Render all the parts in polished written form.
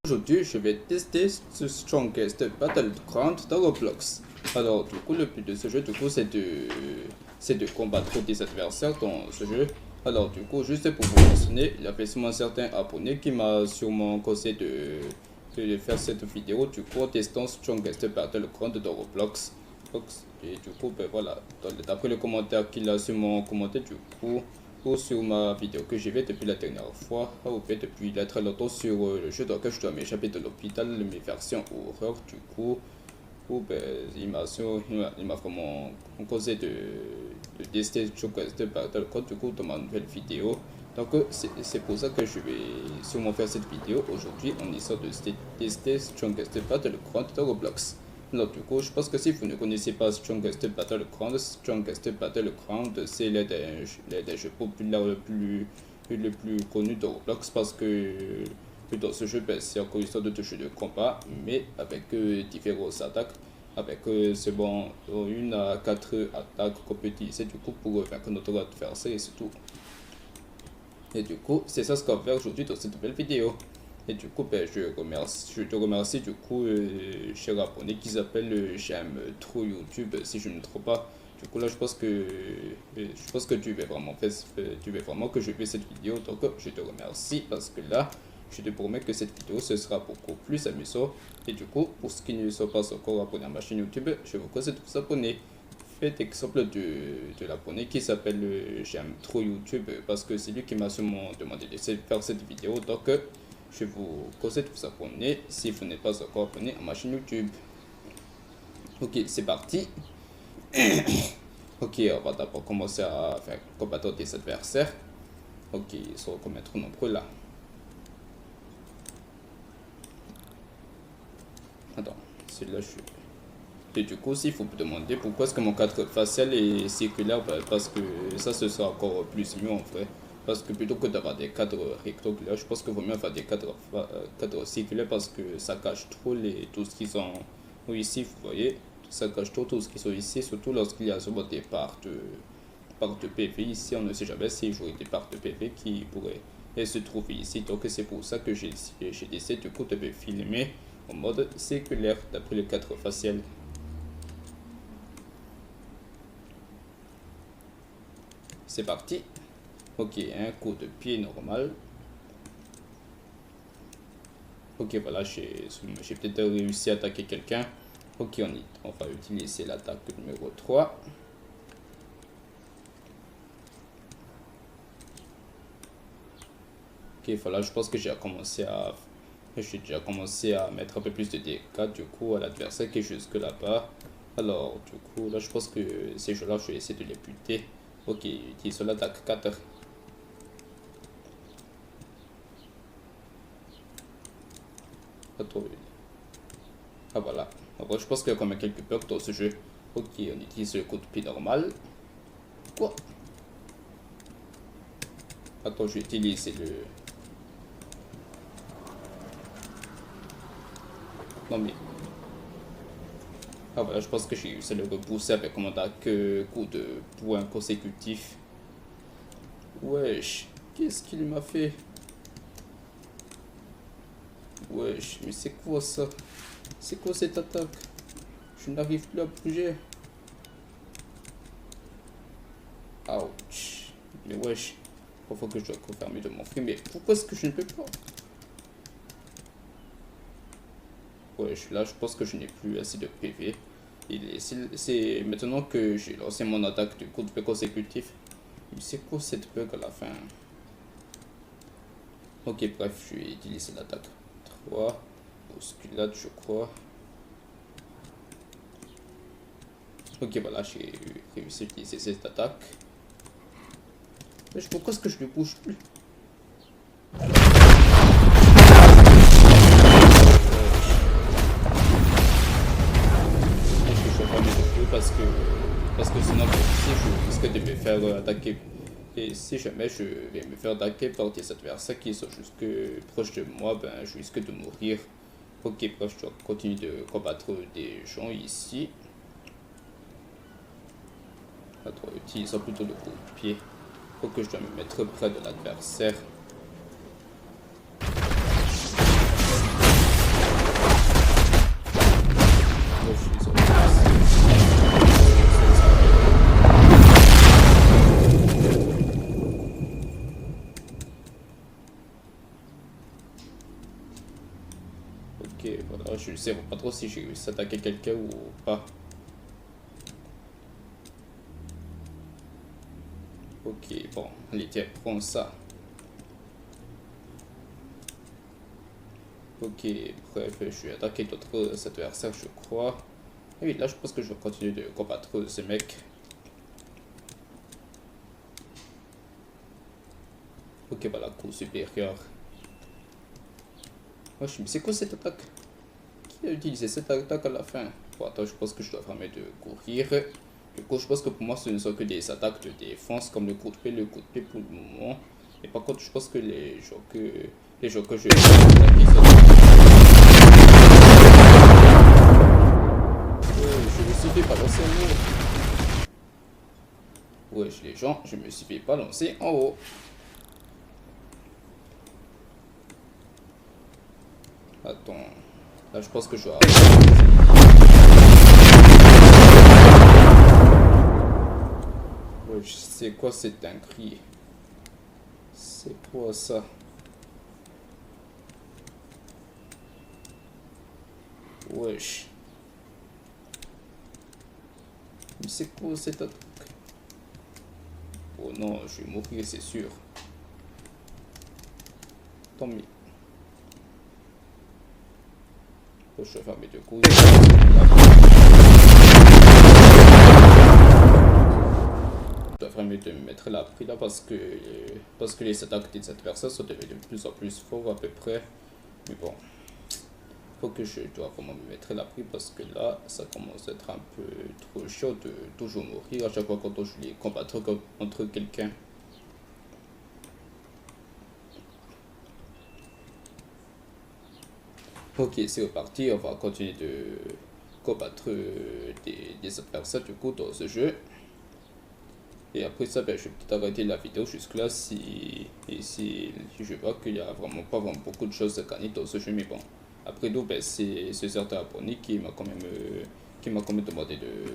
Aujourd'hui, je vais tester ce Strongest Battleground dans Roblox. Alors, du coup, le but de ce jeu, c'est de combattre des adversaires dans ce jeu. Alors, du coup, juste pour vous mentionner, il y avait sûrement un certain abonné qui m'a sûrement conseillé de faire cette vidéo, du coup, en testant Strongest Battleground dans Roblox. Et du coup, ben voilà, d'après le commentaire qu'il a sûrement commenté, du coup, ou sur ma vidéo que j'ai faite depuis la dernière fois, ou bien depuis il y a très longtemps sur le jeu dans lequel je dois m'échapper de l'hôpital, mes versions horreur, du coup, ben, il m'a vraiment causé de tester Strongest Battleground, du coup, dans ma nouvelle vidéo. Donc, c'est pour ça que je vais sûrement faire cette vidéo aujourd'hui en essayant de tester Strongest Battleground dans Roblox. Alors, du coup, je pense que si vous ne connaissez pas Strongest Battleground, c'est l'un des jeux populaires le plus connu de Roblox parce que dans ce jeu, ben, c'est encore une sorte de jeu de combat, mais avec différentes attaques. Avec c'est bon, 1 à 4 attaques qu'on peut utiliser du coup pour vaincre notre adversaire et c'est tout. Et du coup, c'est ça ce qu'on va faire aujourd'hui dans cette nouvelle vidéo. Et du coup, ben, je te remercie du coup, cher abonné qui s'appelle J'aime trop YouTube, si je ne me trompe pas. Du coup, là, je pense que tu veux vraiment que je fasse cette vidéo. Donc, je te remercie parce que là, je te promets que cette vidéo, ce sera beaucoup plus amusant. Et du coup, pour ceux qui ne sont pas encore abonnés à ma chaîne YouTube, je vous conseille de vous abonner. Faites exemple de l'abonné qui s'appelle J'aime trop YouTube parce que c'est lui qui m'a sûrement demandé de faire cette vidéo. Donc, je vous conseille de vous abonner si vous n'êtes pas encore abonné à ma chaîne YouTube. Ok, c'est parti. Ok, on va d'abord commencer à faire combattre des adversaires. Ok, ils sont combien trop nombreux là. Attends, celui-là je suis... Et du coup, s'il faut me demander pourquoi est-ce que mon cadre facial est circulaire, ben, parce que ça, ce sera encore plus mieux en vrai. Parce que plutôt que d'avoir des cadres rectangulaires, je pense qu'il vaut mieux faire des cadres circulaires parce que ça cache trop tout ce qu'ils ont ici, vous voyez. Ça cache trop tout ce qu'ils sont ici, surtout lorsqu'il y a souvent des parts de PV. Ici, on ne sait jamais s'il y a des parts de PV qui pourraient se trouver ici. Donc, c'est pour ça que j'ai décidé du coup de me filmer en mode circulaire d'après le cadre facial. C'est parti. Ok, un coup de pied normal. Ok, voilà, j'ai peut-être réussi à attaquer quelqu'un. Ok, on va utiliser l'attaque numéro 3. Ok, voilà, je pense que j'ai déjà commencé à mettre un peu plus de dégâts du coup à l'adversaire qui est jusque là-bas. Alors, du coup, là, je pense que ces jeux-là, je vais essayer de les buter. Ok, utilisons l'attaque 4. Ah voilà. Après, je pense qu'il y a quand même quelques bugs dans ce jeu. Ok, on utilise le coup de pied normal. Quoi? Attends, je vais utiliser le... Non mais... Ah voilà, je pense que j'ai réussi à le repousser avec mon attaque coup de poing consécutif. Wesh, qu'est-ce qu'il m'a fait? Wesh, mais c'est quoi ça? C'est quoi cette attaque? Je n'arrive plus à bouger. Ouch. Mais wesh, parfois que je dois confirmer de mon frère, mais pourquoi est-ce que je ne peux pas? Wesh, là je pense que je n'ai plus assez de PV. C'est maintenant que j'ai lancé mon attaque du coup de paix consécutif. Mais c'est quoi cette bug à la fin? Ok, bref, je vais utiliser l'attaque 3. Bousculade, je crois. Ok, voilà, j'ai réussi à utiliser cette attaque. Mais pourquoi est-ce que je ne bouge plus? Parce que sinon, si je risque de me faire attaquer. Et si jamais je vais me faire attaquer par des adversaires qui sont jusque proches de moi, ben je risque de mourir. Ok, bref, je dois continuer de combattre des gens ici. Attends, utilisant plutôt le coup de pied. Faut que je dois me mettre près de l'adversaire. Ok, voilà, je ne sais pas trop si j'ai réussi à attaquer quelqu'un ou pas. Ok, bon, allez, tiens, prends ça. Ok, bref, je vais attaquer d'autres adversaires, je crois. Et oui, là, je pense que je vais continuer de combattre ce mec. Ok, voilà, coup supérieur. Wesh, mais c'est quoi cette attaque? Qui a utilisé cette attaque à la fin? Bon, attends, je pense que je dois vraiment de courir. Du coup, je pense que pour moi, ce ne sont que des attaques de défense, comme le coup de pied pour le moment. Et par contre, je pense que les gens que je vais attaquer sont... Je me suis fait balancer en haut. Wesh, les gens, je me suis fait balancer en haut. Attends, là, je pense que je dois... Wesh, c'est quoi cette dinguerie? C'est quoi ça? Wesh. Mais c'est quoi cette attaque? Oh non, je vais mourir, c'est sûr. Tant mieux. Oh, je vais faire mes deux coups. Je dois vraiment de me mettre la pris là parce que les attaques des adversaires sont devenues de plus en plus fortes à peu près. Mais bon, faut que je dois vraiment me mettre la pris parce que là, ça commence à être un peu trop chaud de toujours mourir à chaque fois quand je les combattre contre quelqu'un. Ok, c'est reparti, on va continuer de combattre des adversaires du coup dans ce jeu. Et après ça, ben, je vais peut-être arrêter la vidéo jusque là si je vois qu'il n'y a vraiment pas vraiment beaucoup de choses à gagner dans ce jeu. Mais bon, après tout, ben, c'est ce certain abonné qui m'a quand même demandé de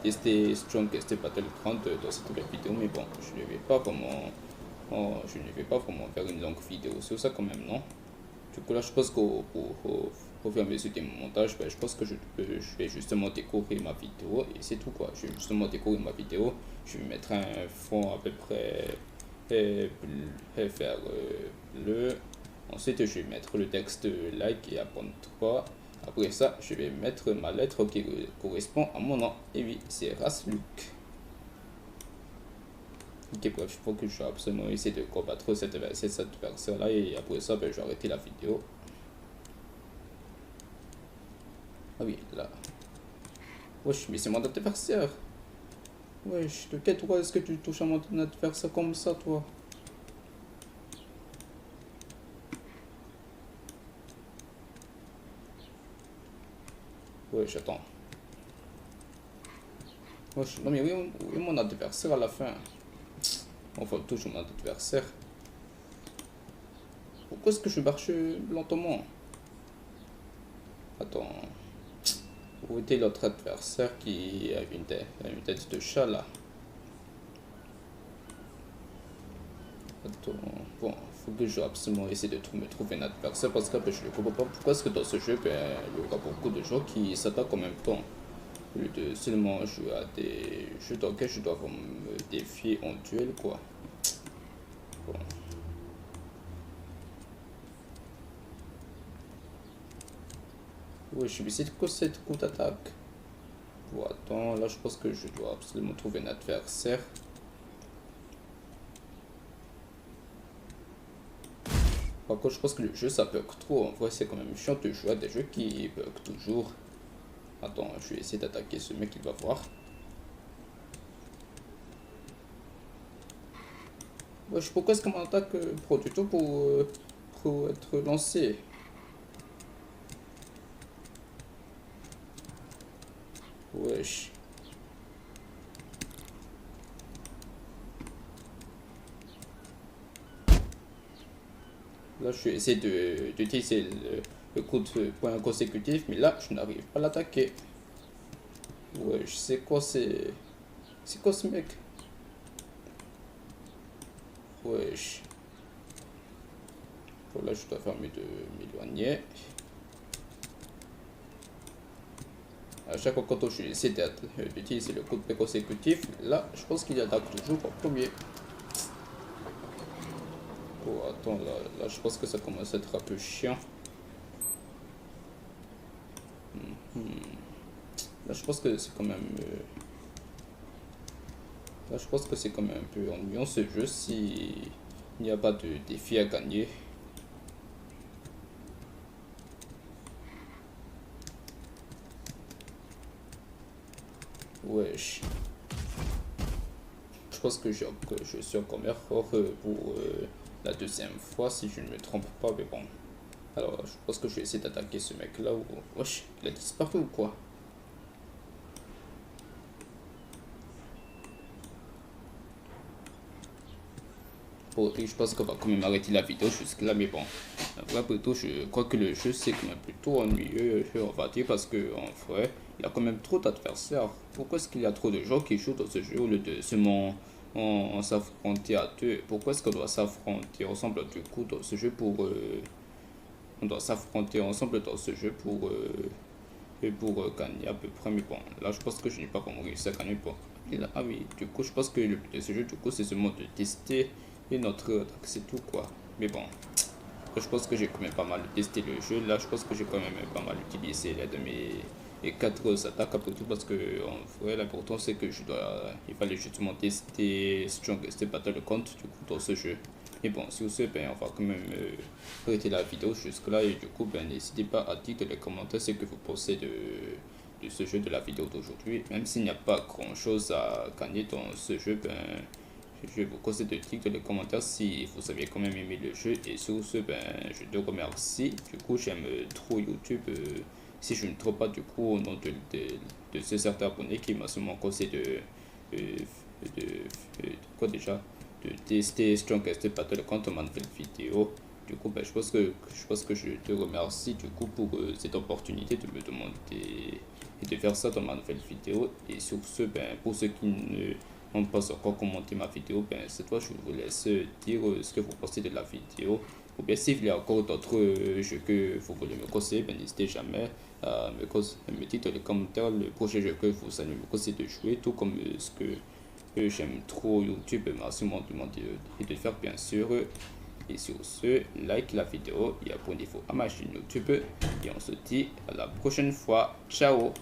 tester Strongest Battleground dans cette nouvelle vidéo. Mais bon, je ne vais pas vraiment faire une longue vidéo sur ça quand même, non? Du coup, là, je pense qu'au fur et à mesure de mon montage, ben, je pense que je vais justement décorer ma vidéo et c'est tout quoi. Je vais justement décorer ma vidéo. Je vais mettre un fond à peu près faire bleu. Ensuite, je vais mettre le texte like et abonne-toi. Après ça, je vais mettre ma lettre qui correspond à mon nom. Et oui, c'est Rasluc. Ok, bref, il faut que je vais absolument essayer de combattre cette adversaire là et après ça, ben, je vais arrêter la vidéo. Ah oui, là. Wesh, mais c'est mon adversaire. Wesh, de quel droit est-ce que tu touches à mon adversaire comme ça, toi? Wesh, attends. Wesh, non mais oui, mon adversaire à la fin. Enfin, toujours mon adversaire. Pourquoi est-ce que je marche lentement? Attends. Où était l'autre adversaire qui a une tête de chat là? Attends, bon, faut que je absolument essayer de me trouver un adversaire parce que ben, je ne comprends pas pourquoi est-ce que dans ce jeu, ben, il y aura beaucoup de gens qui s'attaquent en même temps. Au lieu de seulement jouer à des jeux dans lesquels je dois vraiment me défier en duel, quoi. Bon. Oui, je vais essayer de quoi cette coup d'attaque. Bon, attends, là je pense que je dois absolument trouver un adversaire. Par contre, je pense que le jeu ça bug trop. En vrai, c'est quand même chiant de jouer à des jeux qui bug toujours. Attends, je vais essayer d'attaquer ce mec, il va voir. Wesh, pourquoi est-ce qu'on m'attaque pro du tout pour être lancé? Wesh. Là, je vais essayer d'utiliser le coup de poing consécutif, mais là, je n'arrive pas à l'attaquer. Wesh, c'est quoi ce mec? Wesh. Bon, là, je dois faire mieux de m'éloigner. À chaque fois quand je essaie d'utiliser le coupé consécutif, là, je pense qu'il attaque toujours en premier. Oh, attends, là, je pense que ça commence à être un peu chiant. Là, je pense que c'est quand même... là, je pense que c'est quand même un peu ennuyant ce jeu si il n'y a pas de défi à gagner. Wesh. Je pense que je suis encore meilleur pour la deuxième fois si je ne me trompe pas, mais bon. Alors, je pense que je vais essayer d'attaquer ce mec là ou... Wesh, il a disparu ou quoi? Bon, et je pense qu'on va quand même arrêter la vidéo jusque là, mais bon. Après, plutôt, je crois que le jeu c'est quand même plutôt ennuyeux, on va dire, parce que en vrai, il y a quand même trop d'adversaires. Pourquoi est-ce qu'il y a trop de gens qui jouent dans ce jeu au lieu de seulement en s'affronter à deux? Pourquoi est-ce qu'on doit s'affronter ensemble du coup dans ce jeu pour... on doit s'affronter ensemble dans ce jeu pour gagner à peu près, mais bon, là je pense que je n'ai pas vraiment réussi à gagner. Bon, et là, ah oui, du coup, je pense que le but de ce jeu, du coup, c'est seulement de tester et notre attaque, c'est tout quoi. Mais bon, je pense que j'ai quand même pas mal testé le jeu. Là, je pense que j'ai quand même pas mal utilisé l'aide de mes 4 attaques après tout parce que en vrai, l'important c'est que il fallait justement tester Strongest Battle Count du coup dans ce jeu. Et bon, si vous savez, ben, on va quand même arrêter la vidéo jusque là et du coup, ben, n'hésitez pas à dire dans les commentaires ce que vous pensez de ce jeu, de la vidéo d'aujourd'hui. Même s'il n'y a pas grand chose à gagner dans ce jeu, ben, je vous conseille de cliquer dans les commentaires si vous avez quand même aimé le jeu. Et sur ce, ben, je te remercie. Du coup, j'aime trop YouTube. Si je ne trouve pas, du coup, au nom de ce certain abonné qui m'a seulement conseillé de quoi déjà? De tester Strongest Battle contre ma nouvelle vidéo. Du coup, ben, je pense que je te remercie du coup pour cette opportunité de me demander et de faire ça dans ma nouvelle vidéo. Et sur ce, ben, pour ceux qui ne n'ont pas encore commenté ma vidéo, ben, cette fois, je vous laisse dire ce que vous pensez de la vidéo. Ou bien s'il y a encore d'autres jeux que vous voulez me conseiller, ben, n'hésitez jamais à me dire dans les commentaires le prochain jeu que vous allez me conseiller de jouer, tout comme ce que j'aime trop YouTube m'a sûrement demandé de faire bien sûr. Et sur ce, like la vidéo et abonnez-vous à ma chaîne YouTube. Et on se dit à la prochaine fois. Ciao!